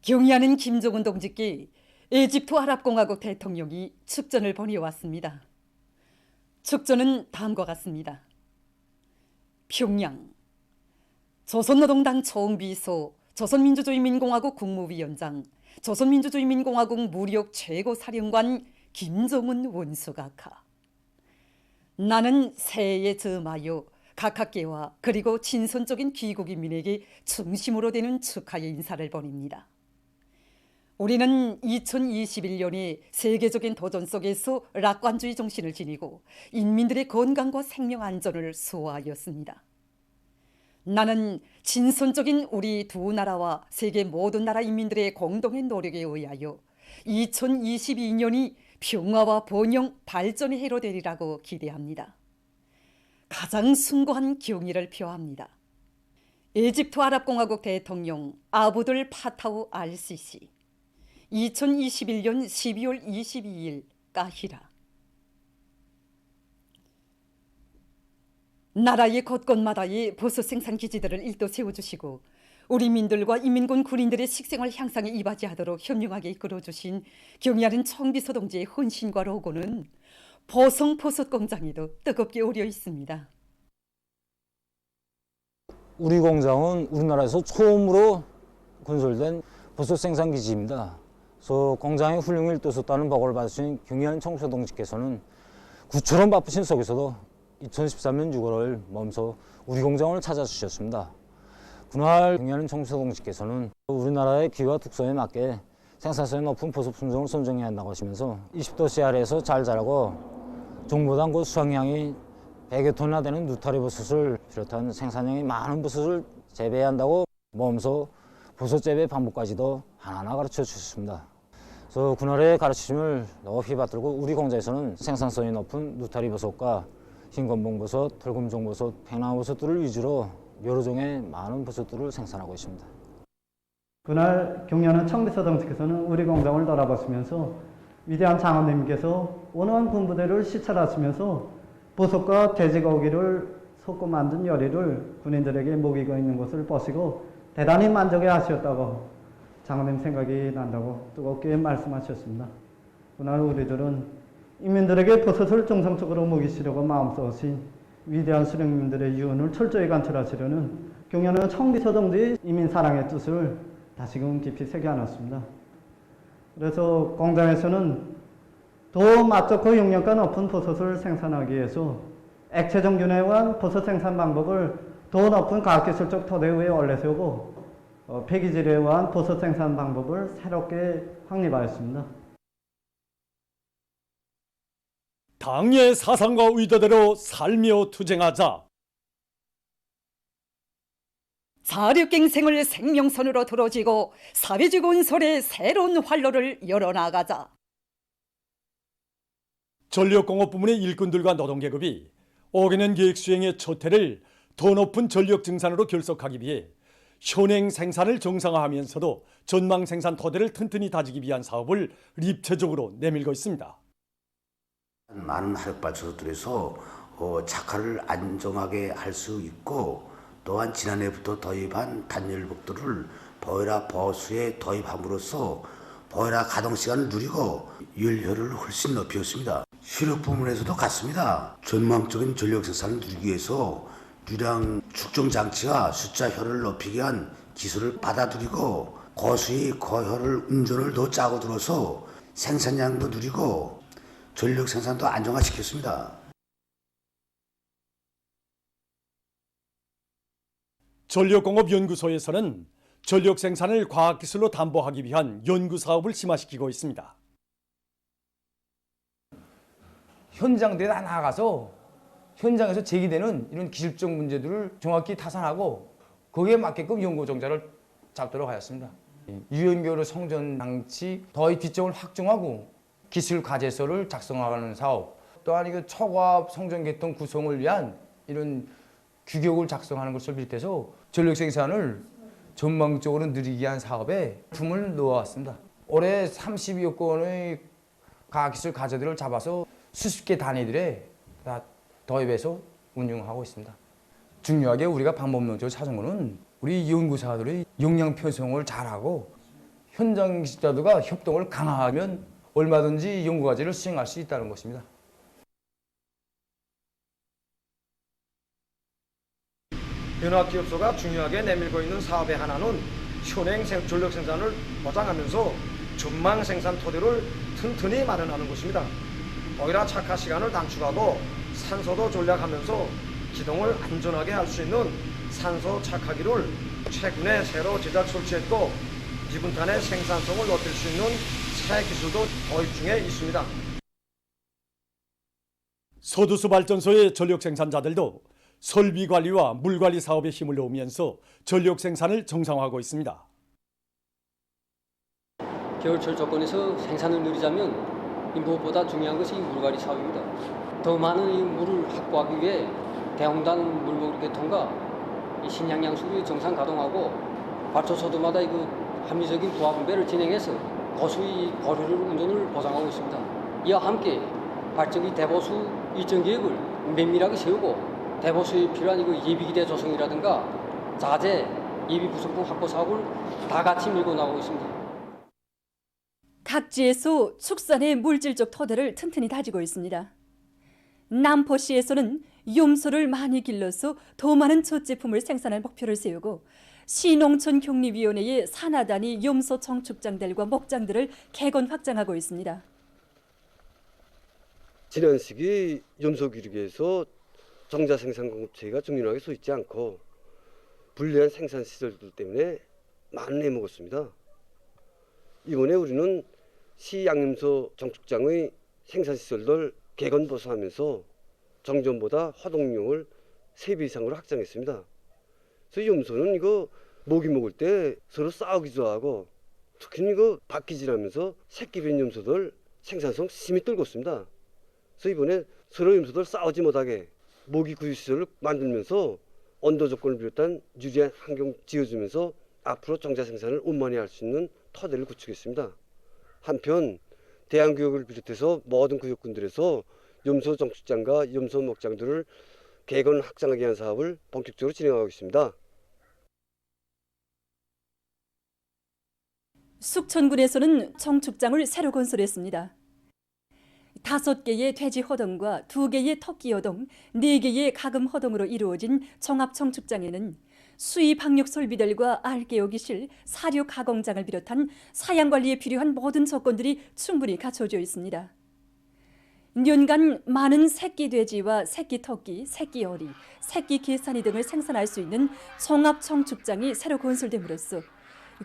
경의하는 김정은 동지께 에집트 아랍공화국 대통령이 축전을 보내왔습니다. 축전은 다음과 같습니다. 평양 조선노동당 총비서, 조선민주주의인민공화국 국무위원장, 조선민주주의인민공화국 무력 최고사령관 김정은 원수각하. 나는 새해에 점하여 각하께와 그리고 친선적인 귀국인민에게 중심으로 되는 축하의 인사를 보냅니다. 우리는 2021년에 세계적인 도전 속에서 낙관주의 정신을 지니고 인민들의 건강과 생명 안전을 수호하였습니다. 나는 친선적인 우리 두 나라와 세계 모든 나라 인민들의 공동의 노력에 의하여 2022년이 평화와 번영, 발전의 해로 되리라고 기대합니다. 가장 숭고한 경의를 표합니다. 에집트 아랍공화국 대통령 아부들 파타우 알시시 2021년 12월 22일 까히라. 나라의 곳곳마다의 버섯 생산 기지들을 일도 세워주시고 우리 민들과 인민군 군인들의 식생활 향상에 이바지하도록 현명하게 이끌어주신 경의하는 총비서 동지의 헌신과 로고는 보성 버섯 공장에도 뜨겁게 오려 있습니다. 우리 공장은 우리나라에서 처음으로 건설된 버섯 생산 기지입니다. 그래서 공장의 훌륭 일도섰다는 보고를 받으신 경의하는 총비서 동지께서는 구처럼 바쁘신 속에서도 2013년 6월을 멈춰 우리 공장을 찾아주셨습니다. 그날 경의하는 총비서 동지께서는 우리나라의 기후와 특성에 맞게 생산성이 높은 버섯 품종을 선정해야 한다고 하시면서 20도씨 아래에서 잘 자라고 정보당 그 수확량이 100여 톤이나 되는 누타리 버섯을 비롯한 생산량이 많은 버섯을 재배해야 한다고 몸소 버섯 재배 방법까지도 하나하나 가르쳐 주셨습니다. 그래서 그날의 가르치심을 높이 받들고 우리 공장에서는 생산성이 높은 누타리 버섯과 흰건봉 버섯, 털금종 버섯, 팽나무 버섯들을 위주로 여러 종의 많은 버섯들을 생산하고 있습니다. 그날 경의하는 총비서 동지께서는 우리 공장을 돌아보시면서 위대한 장관님께서 원어원 군부대를 시찰하시면서 버섯과 돼지고기를 섞어 만든 요리를 군인들에게 먹이고 있는 것을 보시고 대단히 만족해 하셨다고 장관님 생각이 난다고 뜨겁게 말씀하셨습니다. 그날 우리들은 인민들에게 버섯을 정상적으로 먹이시려고 마음먹으신 위대한 수령님들의 유언을 철저히 관철하시려는 경의하는 총비서 동지의 인민 사랑의 뜻을 다시금 깊이 새겨안았습니다. 그래서 공장에서는 더 맛 좋고 영양가 높은 버섯을 생산하기 위해서 액체 정균에 의한 버섯 생산 방법을 더 높은 과학기술적 토대 위에 올려세우고 폐기질에 의한 버섯 생산 방법을 새롭게 확립하였습니다. 당의 사상과 의도대로 살며 투쟁하자. 사력갱생을 생명선으로 들어지고 사회주의 건설의 새로운 활로를 열어나가자. 전력공업 부문의 일꾼들과 노동계급이 어기는 계획 수행의 첫 해를 더 높은 전력 증산으로 결속하기 위해 현행 생산을 정상화하면서도 전망 생산 토대를 튼튼히 다지기 위한 사업을 입체적으로 내밀고 있습니다. 많은 화력발전소들에서 착화를 안정하게 할 수 있고 또한 지난해부터 도입한 단열복도를 보일러 보수에 도입함으로써 보일러 가동시간을 늘리고 연료를 훨씬 높였습니다. 수력 부문에서도 같습니다. 전망적인 전력 생산을 누리기 위해서 유량 축정 장치와 숫자 효율을 높이기 위한 기술을 받아들이고 고수의 고효율 운전을 더 짜고 들어서 생산량도 누리고 전력 생산도 안정화시켰습니다. 전력공업연구소에서는 전력 생산을 과학기술로 담보하기 위한 연구사업을 심화시키고 있습니다. 현장대에 나가서 현장에서 제기되는 이런 기술적 문제들을 정확히 타산하고 거기에 맞게끔 연구 정자를 잡도록 하였습니다. 유연교류 성전 장치 더위 뒤쪽을 확정하고 기술 과제서를 작성하는 사업, 또한 이거 초과압 성전 계통 구성을 위한 이런 규격을 작성하는 것을 비롯해서 전력 생산을 전망적으로 늘리기 위한 사업에 품을 놓아왔습니다. 올해 32여 건의 과학기술 과제들을 잡아서 수십 개 단위들에 다 도입해서 운영하고 있습니다. 중요하게 우리가 방법론적으로 찾은 것은 우리 연구사들의 역량 편성을 잘하고 현장 기술자들과 협동을 강화하면 얼마든지 연구과제를 수행할 수 있다는 것입니다. 연합기업소가 중요하게 내밀고 있는 사업의 하나는 현행 전력 생산을 보장하면서 전망 생산 토대를 튼튼히 마련하는 것입니다. 오히려 착화 시간을 단축하고 산소도 절약하면서 기동을 안전하게 할 수 있는 산소 착화기를 최근에 새로 제작 설치했고 이분탄의 생산성을 높일 수 있는 새 기술도 도입 중에 있습니다. 서두수 발전소의 전력 생산자들도 설비 관리와 물 관리 사업에 힘을 놓으면서 전력 생산을 정상화하고 있습니다. 겨울철 조건에서 생산을 누리자면 무엇보다 중요한 것이 물 관리 사업입니다. 더 많은 이 물을 확보하기 위해 대홍단 물목 개통과 이 신양양수를 정상 가동하고 발전소들마다 합리적인 부하 분배를 진행해서 고수의 고효율 운전을 보장하고 있습니다. 이와 함께 발전기 대보수 일정 계획을 면밀하게 세우고 대보수에 필요한 예비기대 조성이라든가 자재, 예비 부속품 확보 사업을 다 같이 밀고 나가고 있습니다. 각지에서 축산의 물질적 토대를 튼튼히 다지고 있습니다. 남포시에서는 염소를 많이 길러서 더 많은 젖제품을 생산할 목표를 세우고 시농촌격리위원회의 산하단위 염소 정축장들과 목장들을 개건 확장하고 있습니다. 지난 시기 염소 기르기에서 정자 생산 공급체가 정연하게 서 있지 않고 불리한 생산 시설들 때문에 많은 애 먹었습니다. 이번에 우리는 시 양염소 정축장의 생산 시설들 개건 보수하면서 정전보다 화동용을 3배 이상으로 확장했습니다. 그래서 염소는 모기 먹을 때 서로 싸우기도 하고 특히 바퀴 지나면서 새끼 뱀 염소들 생산성 심히 떨궜습니다. 그래서 이번에 서로 염소들 싸우지 못하게 모기 구유 시설을 만들면서 온도 조건을 비롯한 유리한 환경 지어주면서 앞으로 정자 생산을 원만히 할 수 있는 토대를 구축했습니다. 한편 대한구역을 비롯해서 모든 구역군들에서 염소 정축장과 염소 목장들을 개건 확장하기 위한 사업을 본격적으로 진행하고 있습니다. 숙천군에서는 정축장을 새로 건설했습니다. 5개의 돼지 허덩과 2개의 토끼 허덩, 4개의 가금 허덩으로 이루어진 종합 정축장에는 수입 방역 설비들과 알개오기실, 사료 가공장을 비롯한 사양 관리에 필요한 모든 조건들이 충분히 갖춰져 있습니다. 년간 많은 새끼 돼지와 새끼 토끼, 새끼 오리, 새끼 개산이 등을 생산할 수 있는 종합 정축장이 새로 건설됨으로써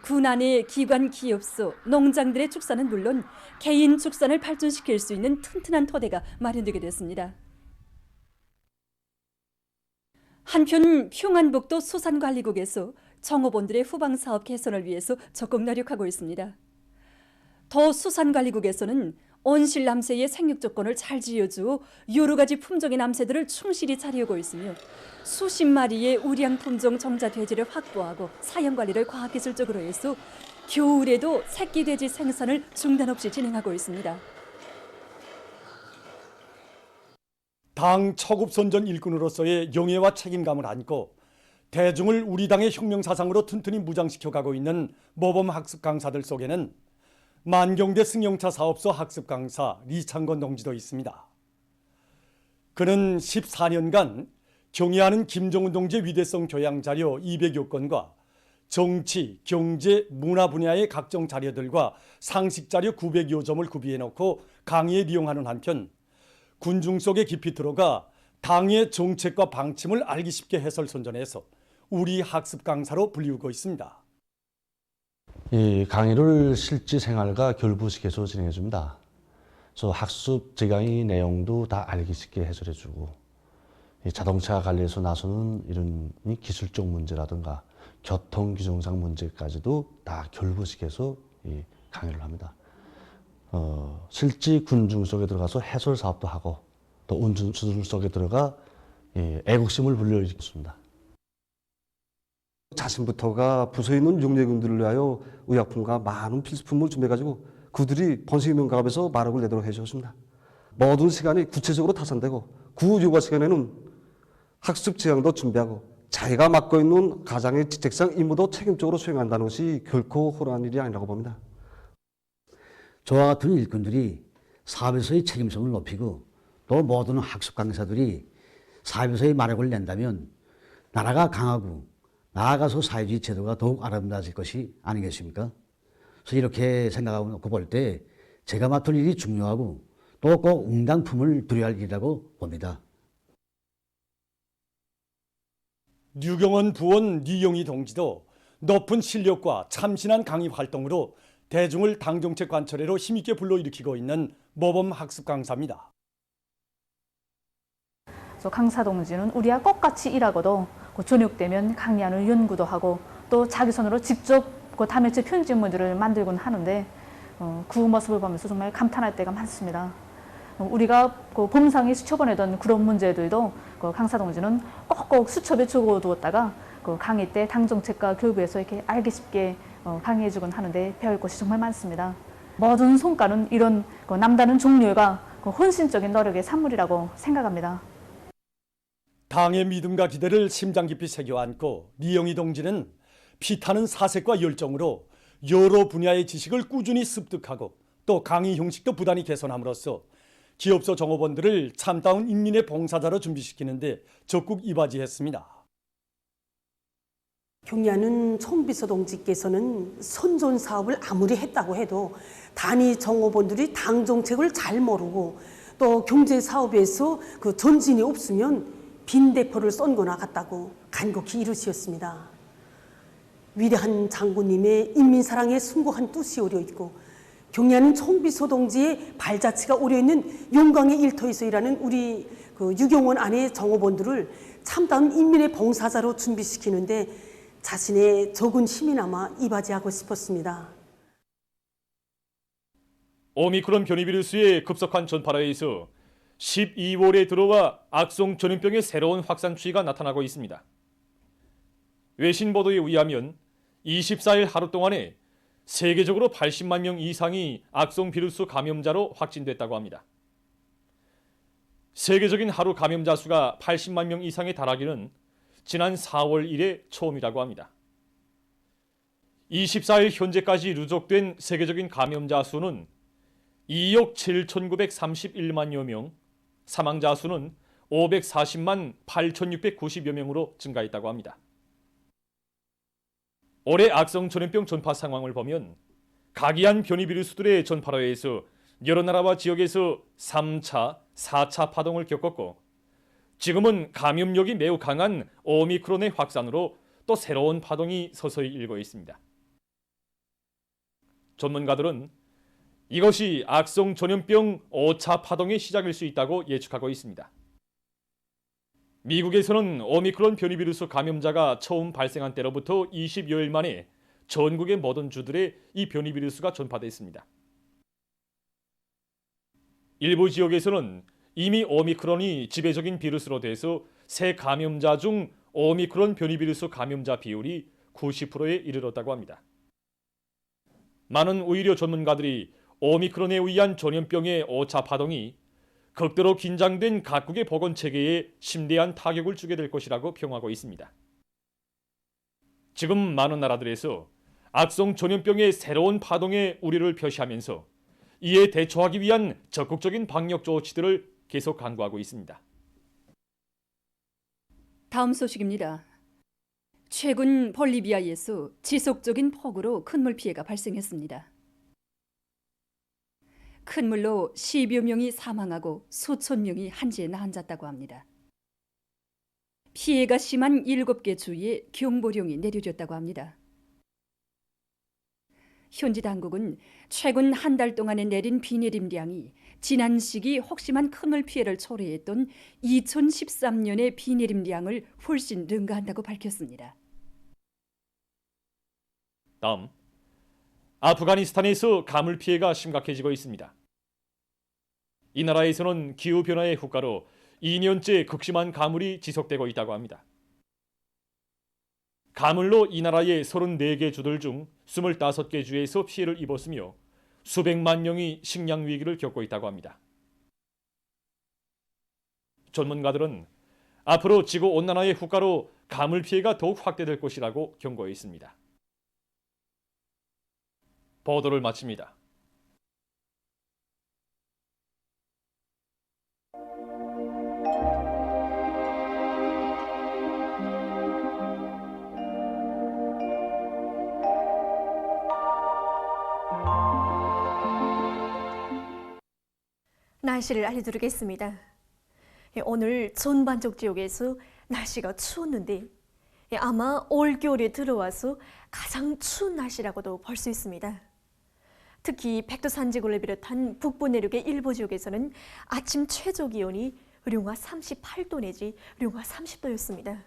군안의 기관 기업소, 농장들의 축산은 물론 개인 축산을 발전시킬 수 있는 튼튼한 토대가 마련되게 됐습니다. 한편 평안북도 수산관리국에서 정업원들의 후방사업 개선을 위해서 적극 노력하고 있습니다. 더 수산관리국에서는 온실 남새의 생육 조건을 잘 지어주어 여러 가지 품종의 남새들을 충실히 차리우고 있으며 수십 마리의 우량 품종 정자 돼지를 확보하고 사형 관리를 과학기술적으로 해서 겨울에도 새끼 돼지 생산을 중단 없이 진행하고 있습니다. 당 초급선전 일꾼으로서의 영예와 책임감을 안고 대중을 우리 당의 혁명사상으로 튼튼히 무장시켜 가고 있는 모범 학습 강사들 속에는 만경대 승용차 사업소 학습 강사 리창건 동지도 있습니다. 그는 14년간 경애하는 김정은 동지의 위대성 교양 자료 200여 건과 정치, 경제, 문화 분야의 각종 자료들과 상식 자료 900여 점을 구비해 놓고 강의에 이용하는 한편 군중 속에 깊이 들어가 당의 정책과 방침을 알기 쉽게 해설선전해서 우리 학습 강사로 불리우고 있습니다. 이 강의를 실제 생활과 결부시켜서 진행해 줍니다. 그래서 학습 제강의 내용도 다 알기 쉽게 해설해 주고 자동차 관리에서 나서는 이런 기술적 문제라든가 교통 규정상 문제까지도 다 결부시켜서 강의를 합니다. 실제 군중 속에 들어가서 해설 사업도 하고 또 운전 속에 들어가 애국심을 불러일으켰습니다. 자신부터가 부서에 있는 용례군들을 위하여 의약품과 많은 필수품을 준비해가지고 그들이 번식명가업에서 마력을 내도록 해주었습니다. 모든 시간이 구체적으로 타산되고 구 요가 시간에는 학습 제강도 준비하고 자기가 맡고 있는 가장의 직책상 임무도 책임적으로 수행한다는 것이 결코 호란한 일이 아니라고 봅니다. 저와 같은 일꾼들이 사업에서의 책임성을 높이고 또 모든 학습 강사들이 사업에서의 마력을 낸다면 나라가 강하고 나아가서 사회주의 제도가 더욱 아름다워질 것이 아니겠습니까? 그래서 이렇게 생각하고 볼 때 제가 맡을 일이 중요하고 또 꼭 응당품을 두려워할 일이라고 봅니다. 류경원 부원 니영희 동지도 높은 실력과 참신한 강의 활동으로 대중을 당정책 관철회로 힘있게 불러일으키고 있는 모범 학습 강사입니다. 강사 동지는 우리와 똑같이 일하고도 저녁 되면 강의안을 연구도 하고 또 자기 손으로 직접 담회체 편집물들을 만들곤 하는데 그 모습을 보면서 정말 감탄할 때가 많습니다. 우리가 범상에 수첩보내던 그런 문제들도 강사 동지는 꼭꼭 수첩에 적어두었다가 강의 때 당정책과 교부에서 이렇게 알기 쉽게 강의해주곤 하는데 배울 것이 정말 많습니다. 모든 성과는 이런 남다른 종류가 헌신적인 노력의 산물이라고 생각합니다. 당의 믿음과 기대를 심장 깊이 새겨안고 니영희 동지는 피타는 사색과 열정으로 여러 분야의 지식을 꾸준히 습득하고 또 강의 형식도 부단히 개선함으로써 기업소 종업원들을 참다운 인민의 봉사자로 준비시키는데 적극 이바지했습니다. 경리하는 총비서 동지께서는 선전 사업을 아무리 했다고 해도 단위 종업원들이 당 정책을 잘 모르고 또 경제 사업에서 그 전진이 없으면 빈대포를 쏜 거나 같다고 간곡히 이르시었습니다. 위대한 장군님의 인민사랑에 숭고한 뜻이 오려 있고 경리하는 총비서 동지의 발자취가 오려 있는 용광의 일터에서 일하는 우리 유경원 안의 종업원들을 참다운 인민의 봉사자로 준비시키는데 자신의 적은 힘이나마 이바지하고 싶었습니다. 오미크론 변이 비루스의 급속한 전파로 인해서 12월에 들어와 악성 전염병의 새로운 확산 추이가 나타나고 있습니다. 외신 보도에 의하면 24일 하루 동안에 세계적으로 80만 명 이상이 악성 비루스 감염자로 확진됐다고 합니다. 세계적인 하루 감염자 수가 80만 명 이상에 달하기는 지난 4월 이래 처음이라고 합니다. 24일 현재까지 누적된 세계적인 감염자 수는 2억 7,931만여 명, 사망자 수는 540만 8,690여 명으로 증가했다고 합니다. 올해 악성 전염병 전파 상황을 보면 각이한 변이 비루스들의 전파로 인해서 여러 나라와 지역에서 3차, 4차 파동을 겪었고 지금은 감염력이 매우 강한 오미크론의 확산으로 또 새로운 파동이 서서히 일고 있습니다. 전문가들은 이것이 악성 전염병 5차 파동의 시작일 수 있다고 예측하고 있습니다. 미국에서는 오미크론 변이 비루스 감염자가 처음 발생한 때로부터 20여일 만에 전국의 모든 주들에 이 변이 비루스가 전파됐습니다. 일부 지역에서는 이미 오미크론이 지배적인 비루스로 돼서 새 감염자 중 오미크론 변이 비루스 감염자 비율이 90%에 이르렀다고 합니다. 많은 의료 전문가들이 오미크론에 의한 전염병의 5차 파동이 극도로 긴장된 각국의 보건체계에 심대한 타격을 주게 될 것이라고 평하고 있습니다. 지금 많은 나라들에서 악성 전염병의 새로운 파동에 우려를 표시하면서 이에 대처하기 위한 적극적인 방역 조치들을 계속 강구하고 있습니다. 다음 소식입니다. 최근 볼리비아에서 지속적인 폭우로 큰 물 피해가 발생했습니다. 큰 물로 10여 명이 사망하고 수천 명이 한지에 나앉았다고 합니다. 피해가 심한 7개 주에 경보령이 내려졌다고 합니다. 현지 당국은 최근 한 달 동안에 내린 비 내림량이 지난 시기 혹심한 큰물 피해를 초래했던 2013년의 비 내림량을 훨씬 능가한다고 밝혔습니다. 다음, 아프가니스탄에서 가물 피해가 심각해지고 있습니다. 이 나라에서는 기후변화의 효과로 2년째 극심한 가물이 지속되고 있다고 합니다. 가물로 이 나라의 34개 주들 중 25개 주에서 피해를 입었으며 수백만 명이 식량 위기를 겪고 있다고 합니다. 전문가들은 앞으로 지구온난화의 효과로 가물 피해가 더욱 확대될 것이라고 경고해 있습니다. 보도를 마칩니다. 날씨를 알려드리겠습니다. 오늘 전반적 지역에서 날씨가 추웠는데 아마 올겨울에 들어와서 가장 추운 날씨라고도 볼 수 있습니다. 특히 백두산지구를 비롯한 북부 내륙의 일부 지역에서는 아침 최저 기온이 령화 38도 내지 령화 30도였습니다.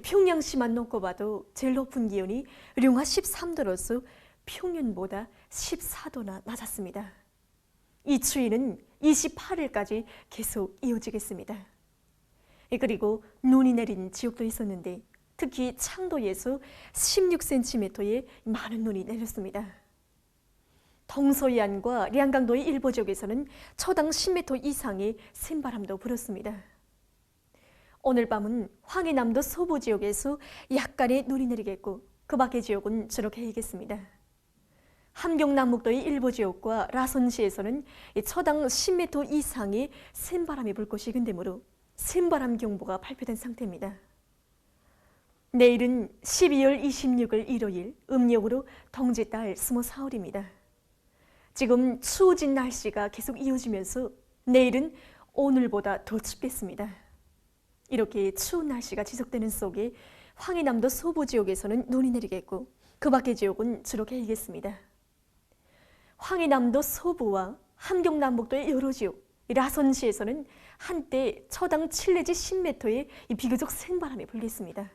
평양시만 놓고 봐도 제일 높은 기온이 령화 13도로서 평년보다 14도나 낮았습니다. 이 추위는 28일까지 계속 이어지겠습니다. 그리고 눈이 내린 지역도 있었는데 특히 창도에서 16cm의 많은 눈이 내렸습니다. 동서해안과 량강도의 일부 지역에서는 초당 10m 이상의 센바람도 불었습니다. 오늘 밤은 황해남도 서부 지역에서 약간의 눈이 내리겠고 그 밖의 지역은 주로 개이겠습니다. 함경남북도의 일부 지역과 라선시에서는 초당 10m 이상의 센바람이 불 것이 예견되므로 센바람 경보가 발표된 상태입니다. 내일은 12월 26일 일요일 음력으로 동짓달 24일입니다. 지금 추워진 날씨가 계속 이어지면서 내일은 오늘보다 더 춥겠습니다. 이렇게 추운 날씨가 지속되는 속에 황해남도 서부 지역에서는 눈이 내리겠고 그 밖의 지역은 주로 개이겠습니다. 황해남도 서부와 함경남북도의 여러 지역, 라선시에서는 한때 초당 7 내지 10m의 비교적 센바람이 불겠습니다.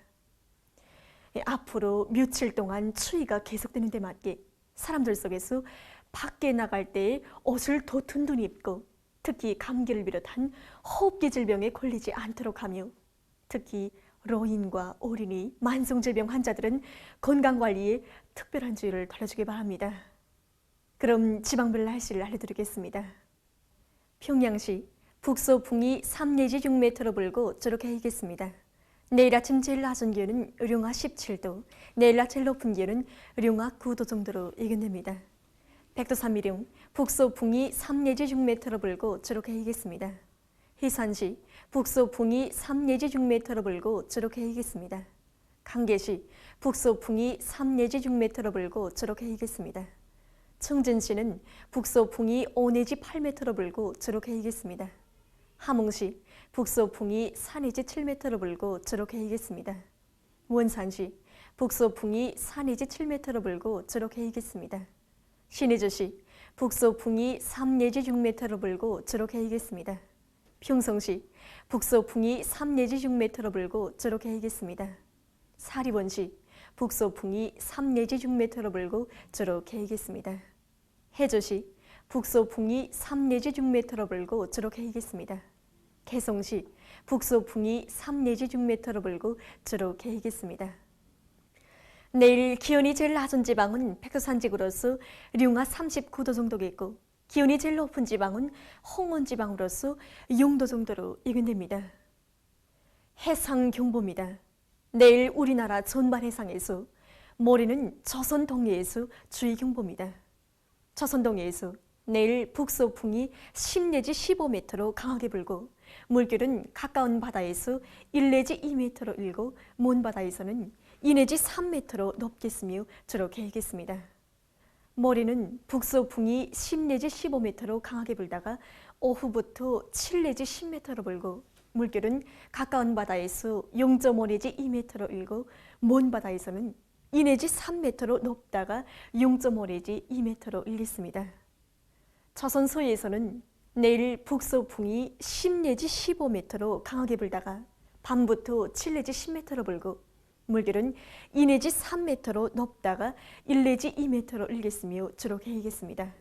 앞으로 며칠 동안 추위가 계속되는 데 맞게 사람들 속에서 밖에 나갈 때 옷을 더 든든히 입고 특히 감기를 비롯한 호흡기 질병에 걸리지 않도록 하며 특히 노인과 어린이, 만성질병 환자들은 건강관리에 특별한 주의를 돌려주기 바랍니다. 그럼 지방별 날씨를 알려드리겠습니다. 평양시 북서풍이 3 내지 6m로 불고 주로 개이겠습니다. 내일 아침 제일 낮은 기온은 령화 17도, 내일 낮 제일 높은 기온은 령화 9도 정도로 예견됩니다. 백두산미령 북서풍이 3 내지 6m로 불고 주로 개이겠습니다. 해산시 북서풍이 3 내지 6m로 불고 주로 개이겠습니다. 강계시 북서풍이 3 내지 6m로 불고 주로 개이겠습니다. 청진시는 북서풍이 5 내지 8m로 불고 주로 개이겠습니다. 함흥시 북서풍이 4 내지 7m로 불고 주로 개이겠습니다. 원산시 북서풍이 4 내지 7m로 불고 주로 개이겠습니다. 신의주시 북서풍이 3 내지 6m로 불고 주로 개이겠습니다. 평성시 북서풍이 3 내지 6m로 불고 주로 개이겠습니다. 사리원시 북서풍이 3 내지 6m로 불고 주로 개이겠습니다. 해주시 북서풍이 3 내지 6m로 불고 주로 개이겠습니다. 개성시 북서풍이 3 내지 6m로 불고 주로 개이겠습니다. 내일 기온이 제일 낮은 지방은 백두산지구로서 령화 39도 정도겠고 기온이 제일 높은 지방은 홍원지방으로서 0도 정도로 예견됩니다. 해상경보입니다. 내일 우리나라 전반 해상에서 모레는 조선 동해에서 주의경보입니다. 조선 동해에서 내일 북서풍이 10 내지 15m로 강하게 불고 물결은 가까운 바다에서 1 내지 2m로 일고 먼 바다에서는 2 내지 3m로 높겠으며 주로 개겠습니다. 모레는 북서풍이 10 내지 15m로 강하게 불다가 오후부터 7 내지 10m로 불고 물결은 가까운 바다에서 0.5 내지 2m로 일고 먼 바다에서는 2 내지 3m로 높다가 0.5 내지 2m로 일겠습니다. 조선 서해에서는 내일 북서풍이 10 내지 15m로 강하게 불다가 밤부터 7 내지 10m로 불고 물결은 2 내지 3m로 높다가 1 내지 2m로 일겠으며 주로 개이겠습니다.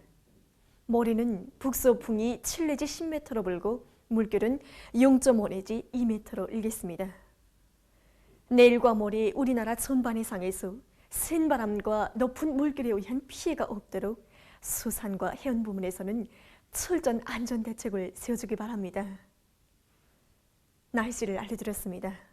모레는 북서풍이 7 내지 10m로 불고 물결은 0.5 내지 2m로 일겠습니다. 내일과 모레 우리나라 전반 해상에서 센 바람과 높은 물결에 의한 피해가 없도록 수산과 해안 부문에서는 철저한 안전 대책을 세워주기 바랍니다. 날씨를 알려드렸습니다.